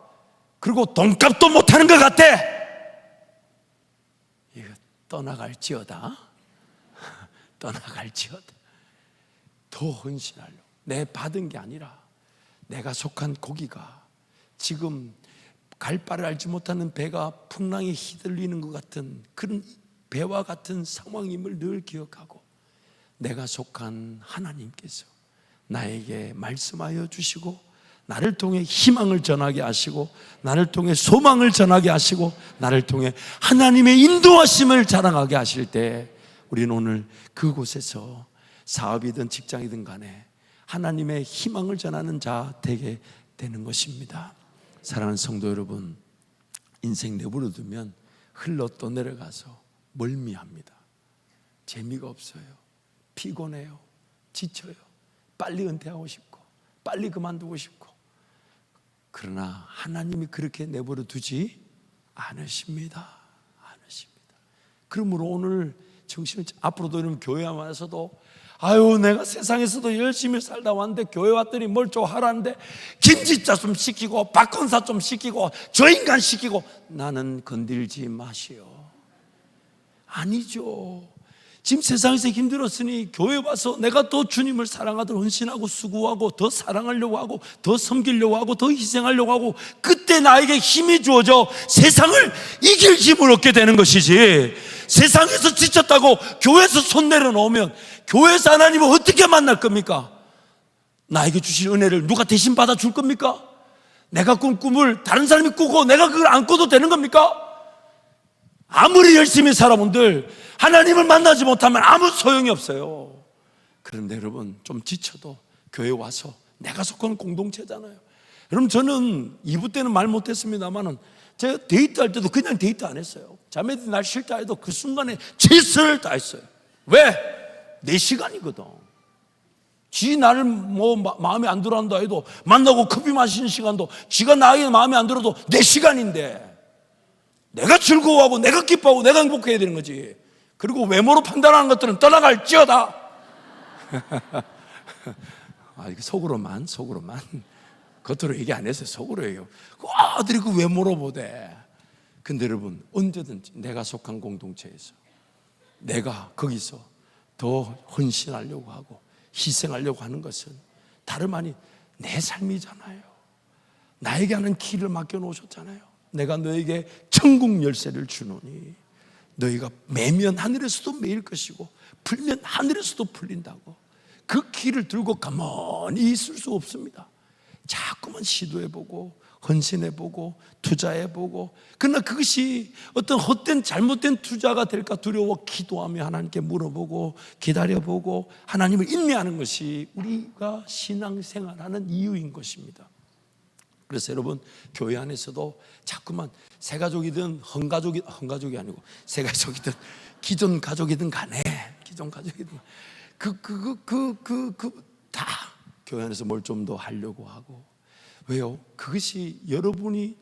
Speaker 1: 그리고 돈값도 못하는 것 같아. 이거 떠나갈지어다. 떠나갈지어다. 더 헌신하려고. 내 받은 게 아니라 내가 속한 고기가 지금 갈 바를 알지 못하는 배가 풍랑에 휘둘리는 것 같은 그런 배와 같은 상황임을 늘 기억하고, 내가 속한 하나님께서 나에게 말씀하여 주시고, 나를 통해 희망을 전하게 하시고, 나를 통해 소망을 전하게 하시고, 나를 통해 하나님의 인도하심을 자랑하게 하실 때, 우리는 오늘 그곳에서 사업이든 직장이든 간에 하나님의 희망을 전하는 자 되게 되는 것입니다. 사랑하는 성도 여러분, 인생 내버려 두면 흘러 떠내려가서 멀미합니다. 재미가 없어요. 피곤해요. 지쳐요. 빨리 은퇴하고 싶고, 빨리 그만두고 싶고. 그러나 하나님이 그렇게 내버려 두지 않으십니다. 않으십니다. 그러므로 오늘 정신을, 앞으로도 이러면 교회 와서도 내가 세상에서도 열심히 살다 왔는데 교회 왔더니 뭘 좀 하라는데 김지자 좀 시키고 박건사 좀 시키고 저 인간 시키고, 나는 건들지 마시오. 아니죠. 지금 세상에서 힘들었으니 교회 와서 내가 더 주님을 사랑하도록 헌신하고 수고하고 더 사랑하려고 하고 더 섬기려고 하고 더 희생하려고 하고, 그때 나에게 힘이 주어져 세상을 이길 힘을 얻게 되는 것이지, 세상에서 지쳤다고 교회에서 손 내려놓으면 교회에서 하나님을 어떻게 만날 겁니까? 나에게 주신 은혜를 누가 대신 받아줄 겁니까? 내가 꾼 꿈을 다른 사람이 꾸고 내가 그걸 안 꿔도 되는 겁니까? 아무리 열심히 살아본들 하나님을 만나지 못하면 아무 소용이 없어요. 그런데 여러분, 좀 지쳐도 교회 와서, 내가 속한 공동체잖아요. 여러분, 저는 2부 때는 말 못했습니다만은 제가 데이트할 때도 그냥 데이트 안 했어요. 자매들이 날 싫다 해도 그 순간에 최선을 다했어요. 왜? 내 시간이거든. 지 나를 마음에 안 들어한다 해도, 만나고 커피 마시는 시간도 지가 나에게 마음에 안 들어도 내 시간인데, 내가 즐거워하고 내가 기뻐하고 내가 행복해야 되는 거지. 그리고 외모로 판단하는 것들은 떠나갈지어다. 속으로만 겉으로 얘기 안 했어요. 속으로 얘기하고 아들이 그 외모로 보대. 근데 여러분, 언제든지 내가 속한 공동체에서 내가 거기서 더 헌신하려고 하고 희생하려고 하는 것은 다름 아닌 내 삶이잖아요. 나에게 하는 길을 맡겨놓으셨잖아요. 내가 너에게 천국 열쇠를 주노니 너희가 매면 하늘에서도 매일 것이고 풀면 하늘에서도 풀린다고. 그 길을 들고 가만히 있을 수 없습니다. 자꾸만 시도해보고 헌신해보고 투자해보고, 그러나 그것이 어떤 헛된 잘못된 투자가 될까 두려워 기도하며 하나님께 물어보고 기다려보고 하나님을 인내하는 것이 우리가 신앙생활하는 이유인 것입니다. 그래서 여러분, 교회 안에서도 자꾸만 새가족이든 헌가족이 아니고 새가족이든 기존 가족이든 간에 기존 가족이든 다 교회 안에서 뭘 좀 더 하려고 하고. 왜요? 그것이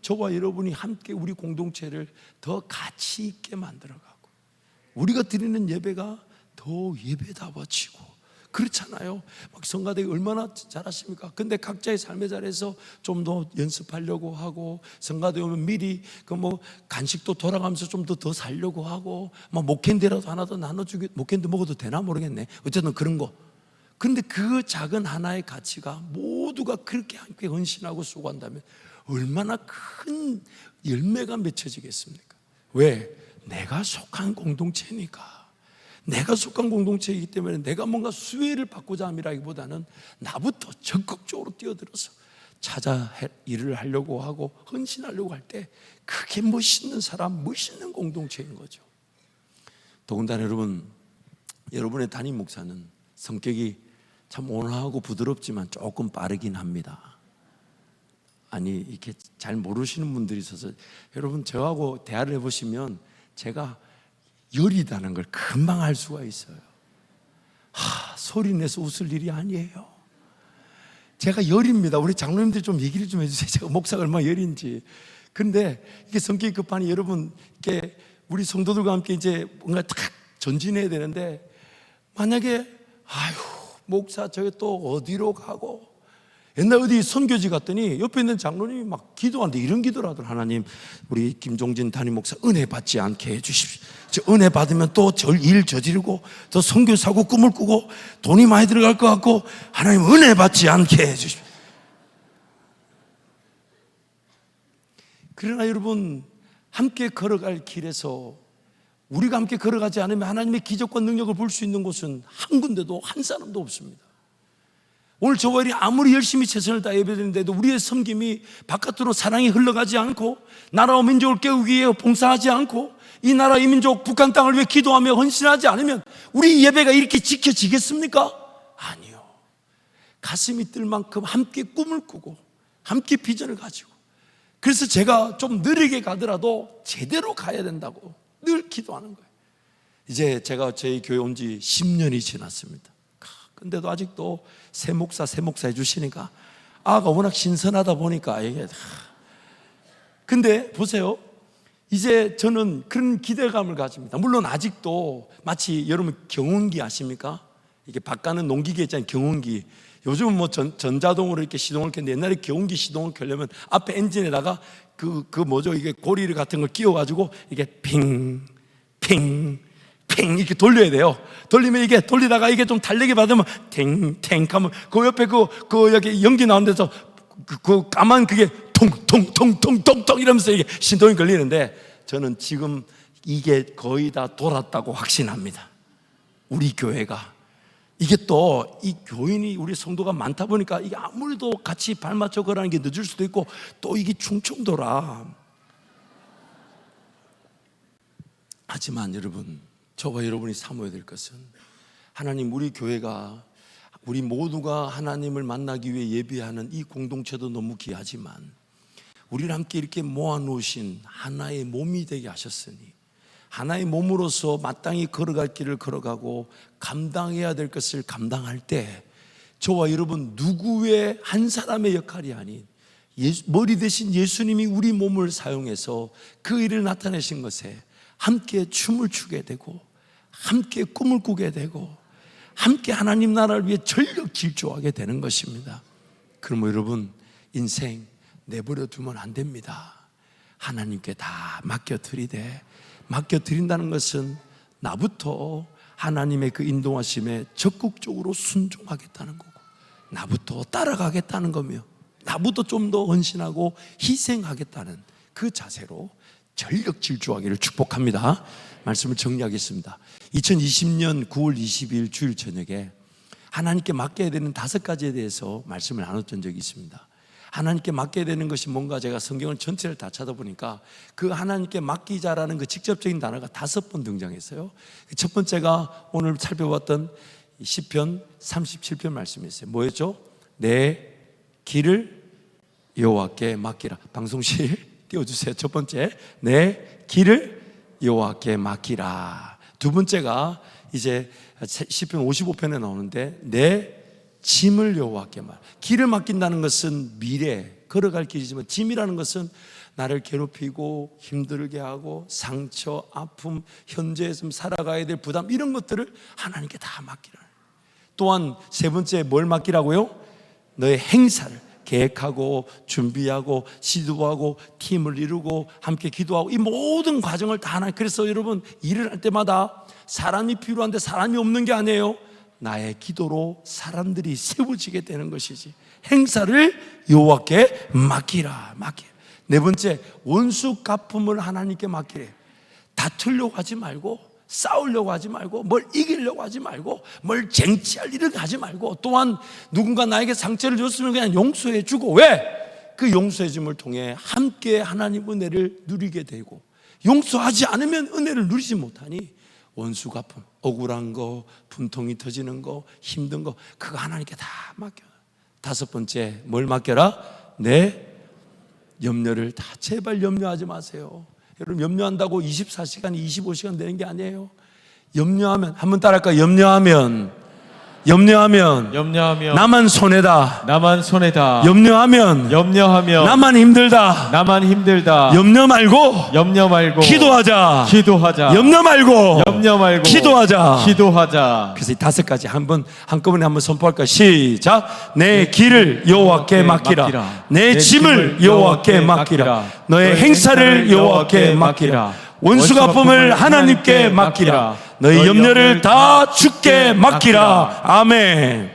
Speaker 1: 저와 여러분이 함께 우리 공동체를 더 가치 있게 만들어가고, 우리가 드리는 예배가 더 예배다워지고, 그렇잖아요. 막 성가대가 얼마나 잘하십니까? 근데 각자의 삶의 자리에서 좀 더 연습하려고 하고, 성가대 오면 미리 간식도 돌아가면서 좀 더 살려고 하고, 목캔디라도 하나 더 나눠주기, 목캔디 먹어도 되나 모르겠네. 어쨌든 그런 거. 근데 그 작은 하나의 가치가 모두가 그렇게 함께 헌신하고 수고한다면 얼마나 큰 열매가 맺혀지겠습니까? 왜? 내가 속한 공동체니까. 내가 속한 공동체이기 때문에 내가 뭔가 수혜를 받고자 함이라기보다는 나부터 적극적으로 뛰어들어서 찾아 일을 하려고 하고 헌신하려고 할 때 그게 멋있는 사람, 멋있는 공동체인 거죠. 더군다나 여러분의 담임 목사는 성격이 참 온화하고 부드럽지만 조금 빠르긴 합니다. 아니, 이렇게 잘 모르시는 분들이 있어서, 여러분 저하고 대화를 해보시면 제가 열이다는 걸 금방 알 수가 있어요. 소리 내서 웃을 일이 아니에요. 제가 열입니다. 우리 장로님들 좀 얘기를 좀 해주세요. 제가 목사가 얼마나 열인지. 근데 이게 성격이 급하니 여러분, 이렇게 우리 성도들과 함께 이제 뭔가 탁 전진해야 되는데, 만약에 목사 저기 또 어디로 가고, 옛날 어디 선교지 갔더니 옆에 있는 장로님이 막 기도하는데 이런 기도를 하더라. 하나님, 우리 김종진 담임 목사 은혜 받지 않게 해주십시오. 은혜 받으면 또 일 저지르고 또 선교 사고 꿈을 꾸고 돈이 많이 들어갈 것 같고, 하나님 은혜 받지 않게 해주십시오. 그러나 여러분, 함께 걸어갈 길에서 우리가 함께 걸어가지 않으면 하나님의 기적과 능력을 볼 수 있는 곳은 한 군데도 한 사람도 없습니다. 오늘 저와 아무리 열심히 최선을 다해 예배드리는데도 우리의 섬김이 바깥으로 사랑이 흘러가지 않고, 나라와 민족을 깨우기 위해 봉사하지 않고, 이 나라 이 민족 북한 땅을 위해 기도하며 헌신하지 않으면 우리 예배가 이렇게 지켜지겠습니까? 아니요. 가슴이 뜰 만큼 함께 꿈을 꾸고 함께 비전을 가지고, 그래서 제가 좀 느리게 가더라도 제대로 가야 된다고 늘 기도하는 거예요. 이제 제가 저희 교회 온 지 10년이 지났습니다. 근데도 아직도 새 목사 해주시니까 아가 워낙 신선하다 보니까 이게. 근데 보세요, 이제 저는 그런 기대감을 가집니다. 물론 아직도 마치 여러분 경운기 아십니까? 이게 바깥은 농기계 있잖아요. 경운기. 요즘은 전자동으로 이렇게 시동을 켰는데, 옛날에 경운기 시동을 켜려면 앞에 엔진에다가 이게 고리 같은 걸 끼워가지고 이게 핑 이렇게 돌려야 돼요. 돌리면 이게 돌리다가 이게 좀 달리게 받으면 탱 하면 그 옆에 여기 연기 나오는 데서 까만 그게 통통통통통통 이러면서 이게 신동이 걸리는데, 저는 지금 이게 거의 다 돌았다고 확신합니다. 우리 교회가. 이게 또 이 교인이 우리 성도가 많다 보니까 이게 아무래도 같이 발맞춰 걸어가는 게 늦을 수도 있고, 또 이게 충청 돌아. 하지만 여러분, 저와 여러분이 사모해야 될 것은, 하나님, 우리 교회가, 우리 모두가 하나님을 만나기 위해 예배하는 이 공동체도 너무 귀하지만 우리를 함께 이렇게 모아놓으신 하나의 몸이 되게 하셨으니, 하나의 몸으로서 마땅히 걸어갈 길을 걸어가고 감당해야 될 것을 감당할 때, 저와 여러분 누구의 한 사람의 역할이 아닌 머리 대신 예수님이 우리 몸을 사용해서 그 일을 나타내신 것에 함께 춤을 추게 되고, 함께 꿈을 꾸게 되고, 함께 하나님 나라를 위해 전력 질주하게 되는 것입니다. 그러면 여러분, 인생 내버려 두면 안 됩니다. 하나님께 다 맡겨드린다는 것은 나부터 하나님의 그 인도하심에 적극적으로 순종하겠다는 거고, 나부터 따라가겠다는 거며, 나부터 좀 더 헌신하고 희생하겠다는 그 자세로 전력 질주하기를 축복합니다. 말씀을 정리하겠습니다. 2020년 9월 22일 주일 저녁에 하나님께 맡겨야 되는 5가지에 대해서 말씀을 나눴던 적이 있습니다. 하나님께 맡겨야 되는 것이 뭔가 제가 성경을 전체를 다 찾아보니까 그 하나님께 맡기자라는 그 직접적인 단어가 5번 등장했어요. 첫 번째가 오늘 살펴봤던 시편 37편 말씀이었어요. 뭐였죠? 내 길을 여호와께 맡기라. 방송실 띄워주세요. 첫 번째, 내 길을 여호와께 맡기라. 두 번째가 이제 시편 55편에 나오는데 내 짐을 여호와께 맡. 길을 맡긴다는 것은 미래 걸어갈 길이지만 짐이라는 것은 나를 괴롭히고 힘들게 하고 상처, 아픔, 현재 좀 살아가야 될 부담 이런 것들을 하나님께 다 맡기라. 또한 세 번째 뭘 맡기라고요? 너의 행사를 계획하고 준비하고 시도하고 팀을 이루고 함께 기도하고 이 모든 과정을 다 하나. 그래서 여러분 일을 할 때마다 사람이 필요한데 사람이 없는 게 아니에요. 나의 기도로 사람들이 세워지게 되는 것이지. 행사를 여호와께 맡기라. 네 번째, 원수 갚음을 하나님께 맡기래. 다투려고 하지 말고, 싸우려고 하지 말고, 뭘 이기려고 하지 말고, 뭘 쟁취할 일을 하지 말고, 또한 누군가 나에게 상처를 줬으면 그냥 용서해 주고. 왜? 그 용서해 줌을 통해 함께 하나님 은혜를 누리게 되고, 용서하지 않으면 은혜를 누리지 못하니 원수 갚음, 억울한 거, 분통이 터지는 거, 힘든 거, 그거 하나님께 다 맡겨. 다섯 번째, 뭘 맡겨라? 내 염려를 다. 제발 염려하지 마세요. 여러분, 염려한다고 24시간, 25시간 되는 게 아니에요. 염려하면, 한번 따라할까요? 염려하면 나만 손해다. 염려하면 나만 힘들다. 염려 말고 기도하자. 염려 말고 기도하자. 그래서 이 5가지 한꺼번에 한번 선포할까요? 시작. 내 길을 여호와께 맡기라. 내 짐을 여호와께 맡기라. 너의 행사를 여호와께 맡기라. 원수 갚음을 하나님께 맡기라. 너의 염려를 다 주께 맡기라. 아멘.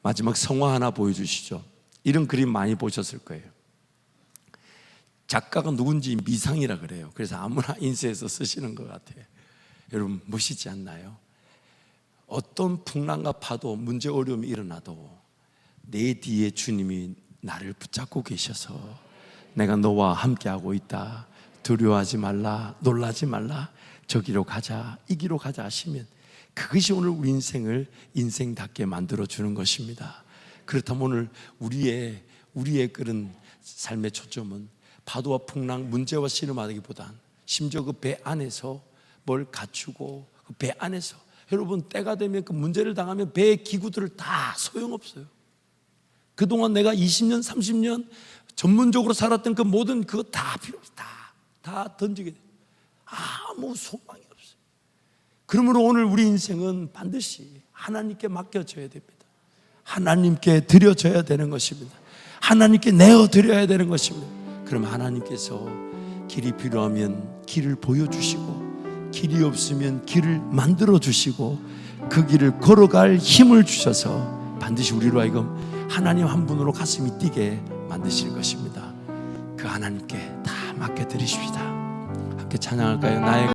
Speaker 1: 마지막 성화 하나 보여주시죠. 이런 그림 많이 보셨을 거예요. 작가가 누군지 미상이라 그래요. 그래서 아무나 인쇄해서 쓰시는 것 같아요. 여러분 멋있지 않나요? 어떤 풍랑과 파도, 문제 어려움이 일어나도 내 뒤에 주님이 나를 붙잡고 계셔서 내가 너와 함께하고 있다. 두려워하지 말라, 놀라지 말라, 저기로 가자, 이기로 가자 하시면 그것이 오늘 우리 인생을 인생답게 만들어주는 것입니다. 그렇다면 오늘 우리의 그런 삶의 초점은 파도와 풍랑, 문제와 씨름하기보단 심지어 그 배 안에서 뭘 갖추고 그 배 안에서 여러분 때가 되면 그 문제를 당하면 배의 기구들을 다 소용없어요. 그동안 내가 20년, 30년 전문적으로 살았던 그 모든 그거 다 필요 없어요. 다 던지게 돼요. 아무 소망이 없어요. 그러므로 오늘 우리 인생은 반드시 하나님께 맡겨져야 됩니다. 하나님께 드려져야 되는 것입니다. 하나님께 내어드려야 되는 것입니다. 그럼 하나님께서 길이 필요하면 길을 보여주시고 길이 없으면 길을 만들어주시고 그 길을 걸어갈 힘을 주셔서 반드시 우리로 하여금 하나님 한 분으로 가슴이 뛰게 만드실 것입니다. 그 하나님께 다 맡겨드리십시다. 함께 찬양할까요? 나의